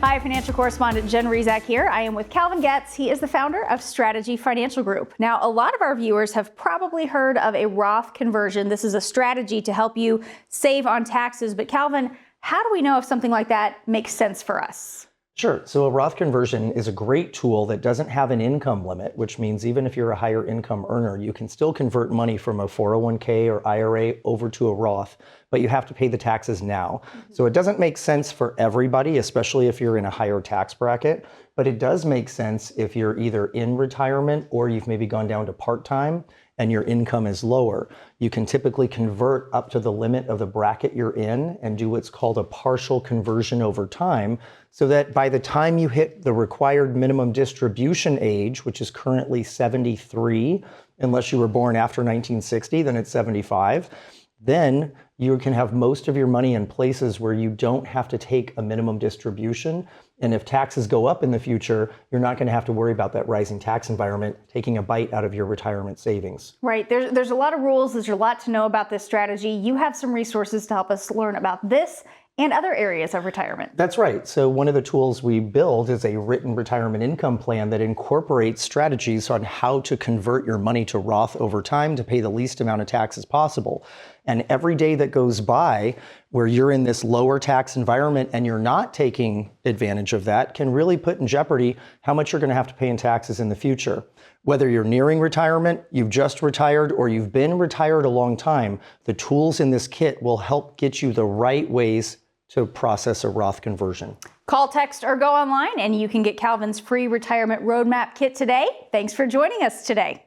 Hi, financial correspondent Jen Rezac here. I am with Calvin Getz. He is the founder of Strategy Financial Group. Now, a lot of our viewers have probably heard of a Roth conversion. This is a strategy to help you save on taxes. But Calvin, how do we know if something like that makes sense for us? Sure. So a Roth conversion is a great tool that doesn't have an income limit, which means even if you're a higher income earner, you can still convert money from a 401k or IRA over to a Roth, but you have to pay the taxes now. So it doesn't make sense for everybody, especially if you're in a higher tax bracket, but it does make sense if you're either in retirement or you've maybe gone down to part-time and your income is lower. You can typically convert up to the limit of the bracket you're in and do what's called a partial conversion over time, so that by the time you hit the required minimum distribution age, which is currently 73, unless you were born after 1960, then it's 75, then you can have most of your money in places where you don't have to take a minimum distribution. And if taxes go up in the future, you're not going to have to worry about that rising tax environment taking a bite out of your retirement savings. Right. There's a lot of rules. There's a lot to know about this strategy. You have some resources to help us learn about this and other areas of retirement. That's right. So one of the tools we build is a written retirement income plan that incorporates strategies on how to convert your money to Roth over time to pay the least amount of taxes possible. And every day that goes by where you're in this lower tax environment and you're not taking advantage of that can really put in jeopardy how much you're going to have to pay in taxes in the future. Whether you're nearing retirement, you've just retired, or you've been retired a long time, the tools in this kit will help get you the right ways to process a Roth conversion. Call, text, or go online and you can get Calvin's free retirement roadmap kit today. Thanks for joining us today.